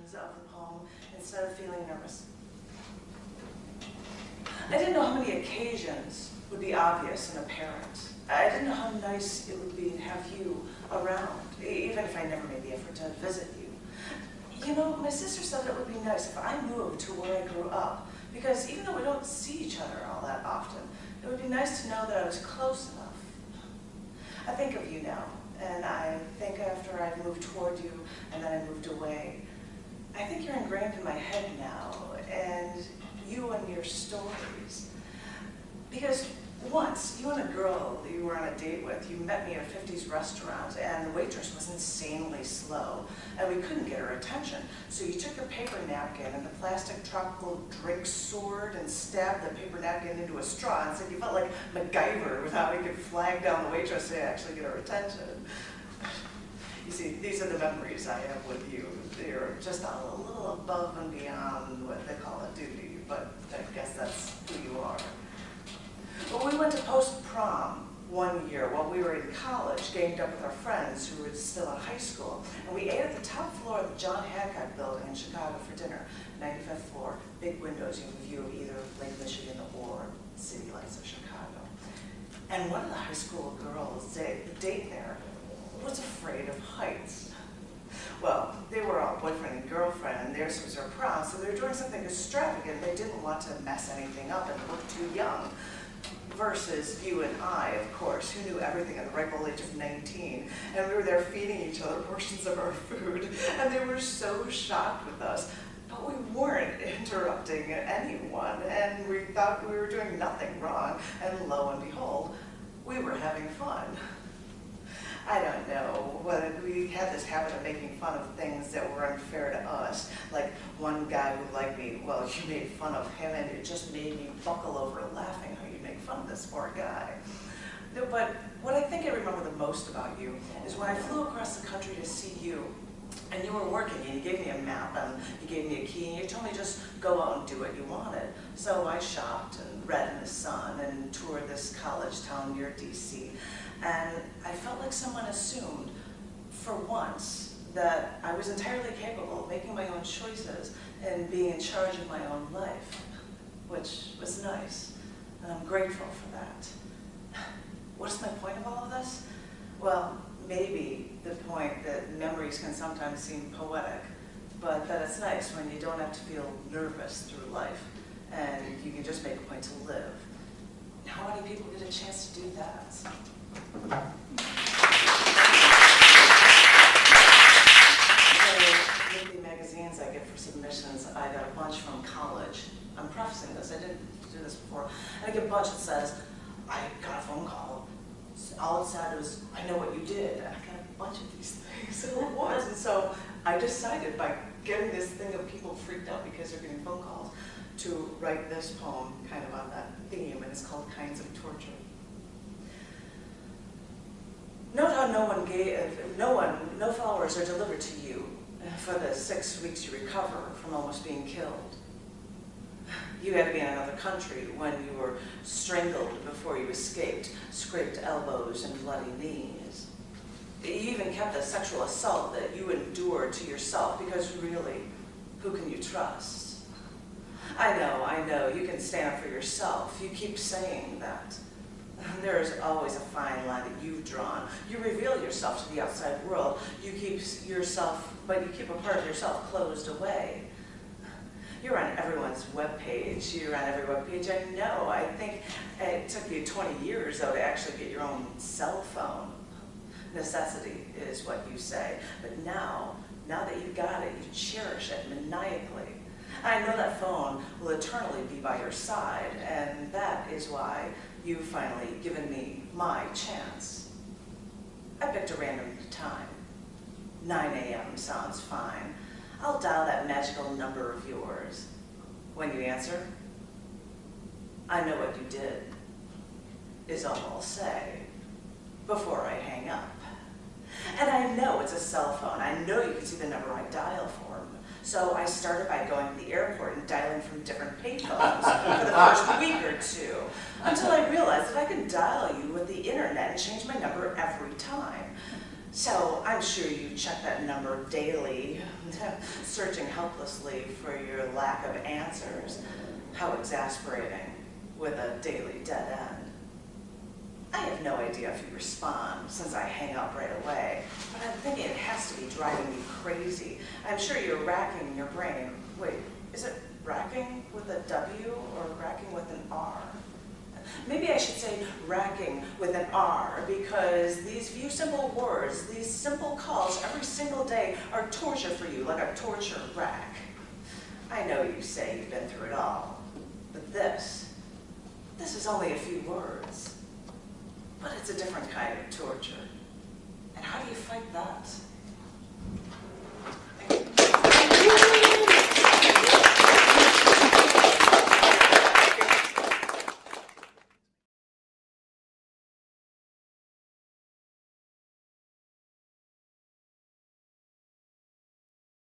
sections of the poem instead of feeling nervous. I didn't know how many occasions would be obvious and apparent. I didn't know how nice it would be to have you around, even if I never made the effort to visit you. You know, my sister said it would be nice if I moved to where I grew up, because even though we don't see each other all that often, it would be nice to know that I was close enough. I think of you now, and I think after I've moved toward you and then I moved away, I think you're ingrained in my head now, and you and your stories. Because once, you and a girl you were on a date with, you met me at a 50s restaurant, and the waitress was insanely slow, and we couldn't get her attention. So you took your paper napkin and the plastic tropical drink sword and stabbed the paper napkin into a straw and said you felt like MacGyver with how he could flag down the waitress to actually get her attention. You see, these are the memories I have with you. They're just a little above and beyond what they call a duty, but I guess that's who you are. Well, we went to post-prom one year while we were in college, ganged up with our friends who were still in high school, and we ate at the top floor of the John Hancock building in Chicago for dinner. 95th floor, big windows, you have a view of either Lake Michigan or city lights of Chicago. And one of the high school girls, the date there, was afraid of heights. Well, they were all boyfriend and girlfriend, and theirs was their prom, so they were doing something extravagant. They didn't want to mess anything up and look too young. Versus you and I, of course, who knew everything at the ripe old age of 19, and we were there feeding each other portions of our food, and they were so shocked with us. But we weren't interrupting anyone, and we thought we were doing nothing wrong, and lo and behold, we were having fun. I don't know, but we had this habit of making fun of things that were unfair to us. Like one guy who liked me, well, you made fun of him, and it just made me buckle over laughing how you make fun of this poor guy. No, but what I think I remember the most about you is when I flew across the country to see you, and you were working, and you gave me a map, and you gave me a key, and you told me just go out and do what you wanted. So I shopped and read in the sun and toured this college town near DC. And I felt like someone assumed, for once, that I was entirely capable of making my own choices and being in charge of my own life, which was nice, and I'm grateful for that. What's my point of all of this? Well, maybe the point that memories can sometimes seem poetic, but that it's nice when you don't have to feel nervous through life, and you can just make a point to live. How many people get a chance to do that? The magazines I get for submissions, I got a bunch from college. I'm prefacing this, I didn't do this before. And I get a bunch that says, I got a phone call. All it said was, I know what you did. And I got a bunch of these things, so it was. And so I decided by getting this thing of people freaked out because they're getting phone calls to write this poem kind of on that theme, and it's called Kinds of Torture. Note how no flowers are delivered to you for the 6 weeks you recover from almost being killed. You had to be in another country when you were strangled before you escaped, scraped elbows and bloody knees. You even kept the sexual assault that you endured to yourself, because really, who can you trust? I know, you can stand up for yourself. You keep saying that. There is always a fine line that you've drawn. You reveal yourself to the outside world. You keep yourself, but you keep a part of yourself closed away. You're on everyone's webpage. You're on every webpage. I know. I think it took you 20 years, though, to actually get your own cell phone. Necessity is what you say. But now that you've got it, you cherish it maniacally. I know that phone will eternally be by your side, and that is why you've finally given me my chance. I picked a random time. 9 a.m. sounds fine. I'll dial that magical number of yours. When you answer, I know what you did, is all I'll say before I hang up. And I know it's a cell phone. I know you can see the number I dial for. So I started by going to the airport and dialing from different payphones for the first week or two, until I realized that I could dial you with the internet and change my number every time. So I'm sure you check that number daily, searching helplessly for your lack of answers. How exasperating, with a daily dead end. I have no idea if you respond, since I hang up right away, but I'm thinking it has to be driving you crazy. I'm sure you're racking your brain. Wait, is it racking with a W or racking with an R? Maybe I should say racking with an R, because these few simple words, these simple calls every single day are torture for you, like a torture rack. I know you say you've been through it all, but this is only a few words. But it's a different kind of torture. And how do you fight that?